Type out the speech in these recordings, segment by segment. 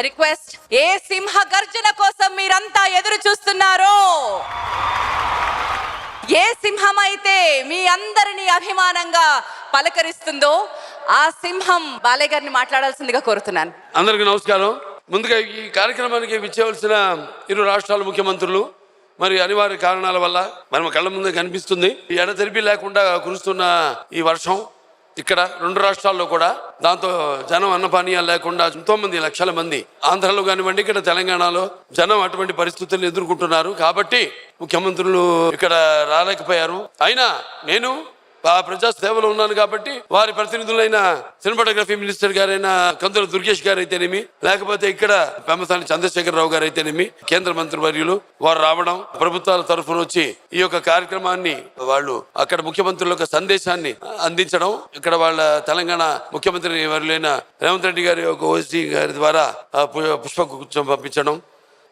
Request, ఏ సింహ గర్జన కోసం మీరంతా ఎదురు చూస్తున్నారో, ఏ సింహం అయితే మీ అందరినీ అభిమానంగా పలకరిస్తుందో ఆ సింహం బాలయ్య గారిని మాట్లాడాల్సిందిగా కోరుతున్నాను. అందరికీ నమస్కారం. ముందుగా ఈ కార్యక్రమానికి విచ్చేవలసిన ఇరు రాష్ట్రాల ముఖ్యమంత్రులు మరి అనివార్య కారణాల వల్ల మన కళ్ళ ముందే కనిపిస్తుంది ఎడతెరిపి లేకుండా కురుస్తున్న ఈ వర్షం ఇక్కడ రెండు రాష్ట్రాల్లో కూడా, దాంతో జనం అన్నపానీయాలు లేకుండా ఎంతో మంది, లక్షల మంది ఆంధ్రలో కానివ్వండి, ఇక్కడ తెలంగాణలో జనం అటువంటి పరిస్థితులను ఎదుర్కొంటున్నారు. కాబట్టి ముఖ్యమంత్రులు ఇక్కడ రాలేకపోయారు. అయినా నేను ప్రజా సేవలో ఉన్నాను కాబట్టి వారి ప్రతినిధులైన సినిమాటోగ్రఫీ మినిస్టర్ గారైన కందుల దుర్గేష్ గారు అయితేనేమి, లేకపోతే ఇక్కడ పెమ్మసాని చంద్రశేఖరరావు గారు అయితేనేమి, కేంద్ర మంత్రి వర్యులు వారు రావడం, ప్రభుత్వాల తరఫున వచ్చి ఈ యొక్క కార్యక్రమాన్ని వాళ్ళు అక్కడ ముఖ్యమంత్రుల సందేశాన్ని అందించడం, ఇక్కడ వాళ్ళ తెలంగాణ ముఖ్యమంత్రి వర్యులైన రేవంత్ రెడ్డి గారి యొక్క ఓసీ గారి ద్వారా పుష్పగుచ్చం పంపించడం.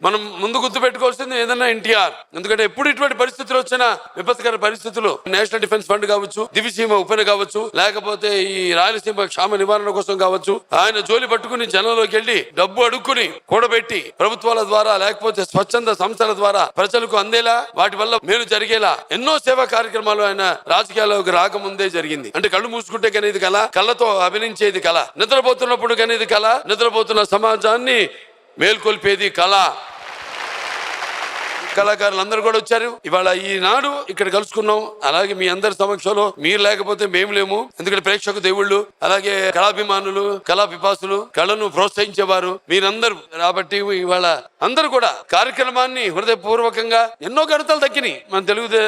మనం ముందు గుర్తు పెట్టుకోవాల్సింది ఏదన్నా ఎన్టీఆర్. ఎందుకంటే ఎప్పుడు ఇటువంటి పరిస్థితులు వచ్చినా, విపత్కర పరిస్థితులు, నేషనల్ డిఫెన్స్ ఫండ్ కావచ్చు, దివిసీమ ఉపన కావచ్చు, లేకపోతే ఈ రాయలసీమ క్షామ నివారణ కోసం కావచ్చు, ఆయన జోలి పట్టుకుని జనంలోకి వెళ్లి డబ్బు అడుక్కుని కూడబెట్టి ప్రభుత్వాల ద్వారా లేకపోతే స్వచ్ఛంద సంస్థల ద్వారా ప్రజలకు అందేలా, వాటి వల్ల మేలు జరిగేలా ఎన్నో సేవా కార్యక్రమాలు ఆయన రాజకీయాల్లోకి రాకముందే జరిగింది. అంటే కళ్ళు మూసుకుంటే కనేది కళ, కళ్ళతో అభినయించేది కళ, నిద్రపోతున్నప్పుడు కనేది కళ, నిద్రపోతున్న సమాజాన్ని మేల్కొల్పేది కళ. కళాకారులందరూ కూడా వచ్చారు. ఇవాళ ఈనాడు ఇక్కడ కలుసుకున్నాం. అలాగే మీ అందరి సమక్షంలో మీరు లేకపోతే మేము లేము. ఎందుకంటే ప్రేక్షక దేవుళ్ళు, అలాగే కళాభిమానులు, కళా పిపాసులు, కళను ప్రోత్సహించేవారు మీరందరూ. కాబట్టి ఇవాళ అందరూ కూడా కార్యక్రమాన్ని హృదయపూర్వకంగా, ఎన్నో ఘనతలు దక్కినాయి మన తెలుగు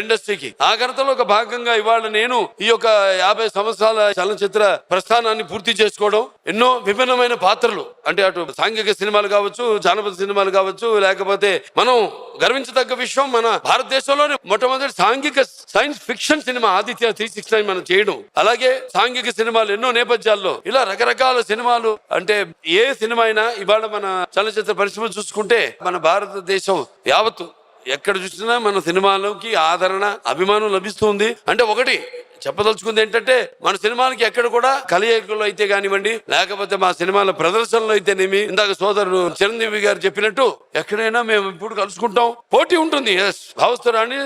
ఇండస్ట్రీకి. ఆ ఘనతలో ఒక భాగంగా ఇవాళ నేను ఈ యొక్క 50 సంవత్సరాల చలనచిత్ర ప్రస్థానాన్ని పూర్తి చేసుకోవడం, ఎన్నో విభిన్నమైన పాత్రలు, అంటే అటు సాంఘిక సినిమాలు కావచ్చు, జానపద సినిమాలు కావచ్చు, లేకపోతే మనం గర్వించదగ్గ విషయం మన భారతదేశంలోనే మొట్టమొదటి సాంఘిక సైన్స్ ఫిక్షన్ సినిమా ఆదిత్య 369 మనం చేయడం. అలాగే సాంఘిక సినిమాలు ఎన్నో నేపథ్యాల్లో, ఇలా రకరకాల సినిమాలు. అంటే ఏ సినిమా అయినా ఇవాళ మన చలనచిత్ర పరిశ్రమ చూసుకుంటే మన భారతదేశం యావత్తు ఎక్కడ చూసినా మన సినిమాలకి ఆదరణ, అభిమానం లభిస్తుంది. అంటే ఒకటి చెప్పదలుచుకుంది ఏంటంటే, మన సినిమాలకి ఎక్కడ కూడా కలయికలు అయితే కానివ్వండి, లేకపోతే మా సినిమాల ప్రదర్శనలు అయితేనేమి, ఇందాక సోదరుడు చిరంజీవి గారు చెప్పినట్టు ఎక్కడైనా మేము ఇప్పుడు కలుసుకుంటాం. పోటీ ఉంటుంది. భావస్తురాని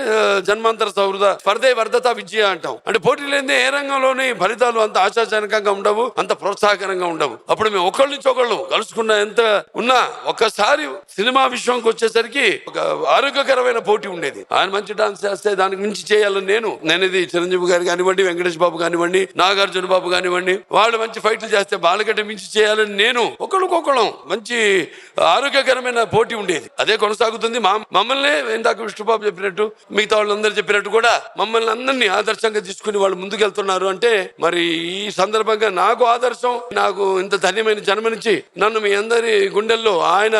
జన్మాంతర సౌహృద స్పర్ధే వర్ధత విజయ అంటాం. అంటే పోటీ లేని ఏ రంగంలోని ఫలితాలు అంత ఆశాజనకంగా ఉండవు, అంత ప్రోత్సాహకరంగా ఉండవు. అప్పుడు మేము ఒకళ్ళ నుంచి ఒకళ్ళు కలుసుకున్న ఎంత ఉన్నా, ఒక్కసారి సినిమా విషయంకి వచ్చేసరికి ఒక ఆరోగ్యకరమైన పోటీ ఉండేది. ఆయన మంచి డాన్స్ చేస్తే దానికి మించి చేయాలని నేను ఇది చిరంజీవి గారు కానివ్వండి, వెంకటేష్ బాబు కానివ్వండి, నాగార్జున బాబు కానివ్వండి, వాళ్ళు మంచి ఫైట్లు చేస్తే వాళ్ళకంటే మించి చేయాలని నేను, ఒకళ్ళకొకళ్ళం మంచి ఆరోగ్యకరమైన పోటీ ఉండేది. అదే కొనసాగుతుంది. మమ్మల్ని ఇందాక విష్ణుబాబు చెప్పినట్టు, మిగతా వాళ్ళందరూ చెప్పినట్టు కూడా మమ్మల్ని అందరినీ ఆదర్శంగా తీసుకుని వాళ్ళు ముందుకెళ్తున్నారు. అంటే మరి ఈ సందర్భంగా నాకు ఆదర్శం, నాకు ఇంత ధన్యమైన జన్మనిచ్చి నన్ను మీ అందరి గుండెల్లో ఆయన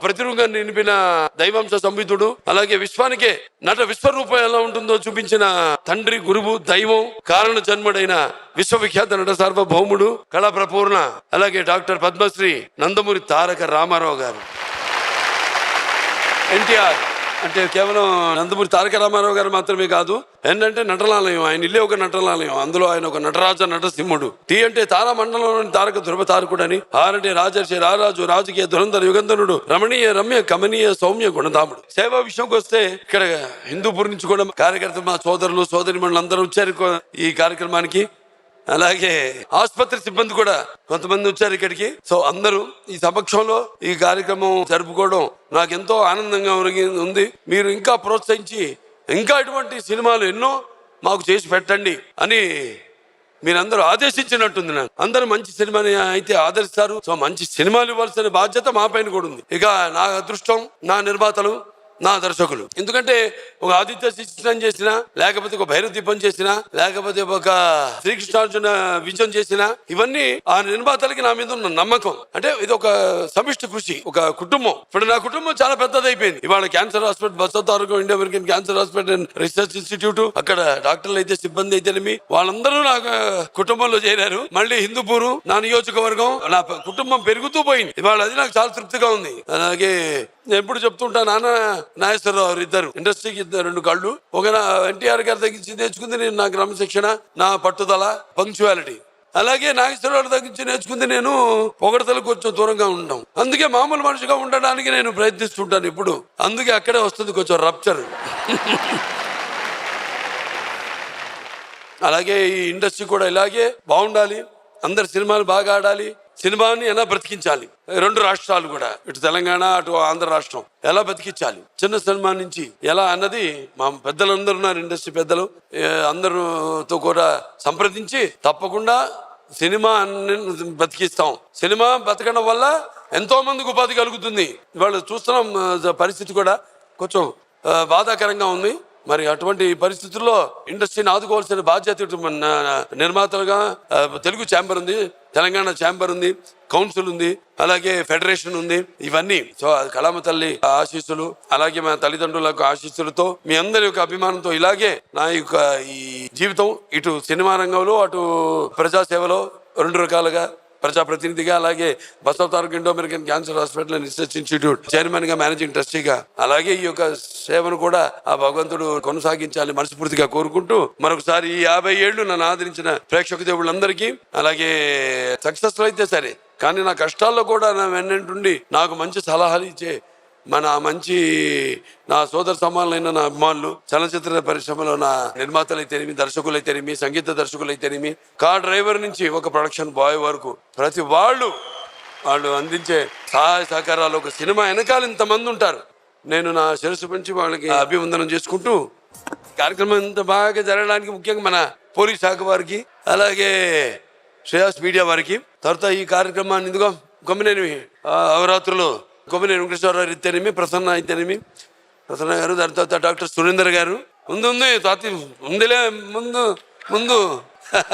ప్రతిరూపంగా నిలిపిన దైవాంశ సంహితుడు, అలాగే విశ్వానికే నట విశ్వరూపం ఎలా ఉంటుందో చూపించిన తండ్రి, గురువు, దైవం, కారణ జన్ముడైన విశ్వవిఖ్యాత నట సార్వభౌముడు, కళా ప్రపూర్ణ, అలాగే డాక్టర్ పద్మశ్రీ నందమూరి తారక రామారావు గారు. ఎన్టీఆర్ అంటే కేవలం నందమూరి తారక రామారావు గారు మాత్రమే కాదు, ఏంటంటే నటనాలయం. ఆయన ఇల్లే ఒక నటనాలయం. అందులో ఆయన ఒక నటరాజ నటసింహుడు. టీ అంటే తారా మండలంలోని తారక ధ్రువ తారకుడని, ఆర్ అంటే రాజర్షి, రారాజు, రాజకీయ ధురంధర యుగంధరుడు, రమణీయ రమ్య కమనీయ సౌమ్య గుణధాముడు. సేవా విషయంకి వస్తే ఇక్కడ హిందూపూర్ నుంచి కూడా కార్యకర్తలు, మా సోదరులు సోదరిమణులు అందరూ వచ్చారు ఈ కార్యక్రమానికి. అలాగే ఆసుపత్రి సిబ్బంది కూడా కొంతమంది వచ్చారు ఇక్కడికి. సో అందరూ ఈ సమక్షంలో ఈ కార్యక్రమం జరుపుకోవడం నాకు ఎంతో ఆనందంగా ఉంది. మీరు ఇంకా ప్రోత్సహించి ఇంకా ఇటువంటి సినిమాలు ఎన్నో మాకు చేసి పెట్టండి అని మీరందరూ ఆదేశించినట్టుంది. నాకు అందరూ మంచి సినిమాని అయితే ఆదరిస్తారు. సో మంచి సినిమాలు ఇవ్వాల్సిన బాధ్యత మా పైన కూడా ఉంది. ఇక నా అదృష్టం, నా నిర్మాతలు, నా దర్శకులు. ఎందుకంటే ఒక ఆదిత్య 369 చేసినా, లేకపోతే ఒక భైరవ దీపం చేసినా, లేకపోతే ఒక శ్రీకృష్ణార్జున విజయం చేసినా, ఇవన్నీ ఆ నిర్మాతలకి నా మీద ఉన్న నమ్మకం. అంటే ఇది ఒక సమిష్టి కృషి, ఒక కుటుంబం. ఇప్పుడు నా కుటుంబం చాలా పెద్దదైపోయింది. ఇవాళ cancer hospital, Basavatarakam India American cancer hospital research institute, అక్కడ డాక్టర్లు అయితే, సిబ్బంది అయితేనేమి, వాళ్ళందరూ నా కుటుంబంలో చేరారు. మళ్ళీ హిందూపూరు నా నియోజకవర్గం, నా కుటుంబం పెరుగుతూ పోయింది. ఇవాళ అది నాకు చాలా తృప్తిగా ఉంది. అలాగే నేను ఎప్పుడు చెప్తుంటా, నాన్న నాగేశ్వరరావు ఇద్దరు ఇండస్ట్రీకి రెండు కళ్ళు. ఒక ఎన్టీఆర్ గారి తగ్గించి తెచ్చుకుంది నేను, నా క్రమశిక్షణ, నా పట్టుదల, పంక్చువాలిటీ. అలాగే నాగేశ్వరరావు దగ్గర నుంచి నేర్చుకుంది నేను పొగడతలకు కొంచెం దూరంగా ఉంటాం. అందుకే మామూలు మనిషిగా ఉండడానికి నేను ప్రయత్నిస్తుంటాను ఇప్పుడు. అందుకే అక్కడే వస్తుంది కొంచెం రప్చర్. అలాగే ఈ ఇండస్ట్రీ కూడా ఇలాగే బాగుండాలి, అందరు సినిమాలు బాగా ఆడాలి, సినిమాని ఎలా బ్రతికించాలి. 2 రాష్ట్రాలు కూడా, ఇటు తెలంగాణ అటు ఆంధ్ర రాష్ట్రం ఎలా బతికించాలి, చిన్న సినిమా నుంచి ఎలా అన్నది మా పెద్దలందరూ ఉన్నారు, ఇండస్ట్రీ పెద్దలు అందరితో కూడా సంప్రదించి తప్పకుండా సినిమా బతికిస్తాం. సినిమా బతకడం వల్ల ఎంతో మందికి ఉపాధి కలుగుతుంది. ఇవాళ చూస్తున్నాం పరిస్థితి కూడా కొంచెం బాధాకరంగా ఉంది. మరి అటువంటి పరిస్థితుల్లో ఇండస్ట్రీని ఆదుకోవాల్సిన బాధ్యత నిర్మాతలుగా తెలుగు ఛాంబర్ ఉంది, తెలంగాణ ఛాంబర్ ఉంది, కౌన్సిల్ ఉంది, అలాగే ఫెడరేషన్ ఉంది. ఇవన్నీ సో కళామ తల్లి ఆశీస్సులు, అలాగే మా తల్లిదండ్రులకు ఆశీస్సులతో, మీ అందరి యొక్క అభిమానంతో ఇలాగే నా యొక్క ఈ జీవితం ఇటు సినిమా రంగంలో అటు ప్రజాసేవలో 2 రకాలుగా ప్రజాప్రతినిధిగా, అలాగే Basavataraka Indo American cancer hospital and research institute chairman గా, మేనేజింగ్ ట్రస్టీగా, అలాగే ఈ యొక్క సేవను కూడా ఆ భగవంతుడు కొనసాగించాలి మనస్ఫూర్తిగా కోరుకుంటూ, మరొకసారి ఈ 50 ఏళ్లు నన్ను ఆదరించిన ప్రేక్షక దేవుళ్ళందరికీ, అలాగే సక్సెస్ అయితే సరే కానీ నా కష్టాల్లో కూడా నా వెన్నంటుండి నాకు మంచి సలహాలు ఇచ్చే నా సోదర సమానులైన నా అభిమానులు, చలనచిత్ర పరిశ్రమలో నా నిర్మాతలైతేనేమి, దర్శకులైతేనేమి, సంగీత దర్శకులైతేనేమి, కార్ డ్రైవర్ నుంచి ఒక ప్రొడక్షన్ బాయ్ వరకు ప్రతి వాళ్ళు అందించే సహాయ సహకారాలు, ఒక సినిమా వెనకాల ఇంతమంది ఉంటారు. నేను నా శిరస్సు పెంచి వాళ్ళకి అభివందనం చేసుకుంటూ, కార్యక్రమం ఇంత బాగా జరగడానికి ముఖ్యంగా మన పోలీస్ శాఖ వారికి, అలాగే శ్రేయాస్ మీడియా వారికి, తర్వాత ఈ కార్యక్రమాన్ని ఇదిగో కొమ్మినేని అవరాత్రులు కొమ్మినేని వెంకటేశ్వరరావు అయితేనేమి, ప్రసన్న అయితేనేమి, ప్రసన్న గారు, దాని తర్వాత డాక్టర్ సురేందర్ గారు, ముందు తాతి ఉందిలే ముందు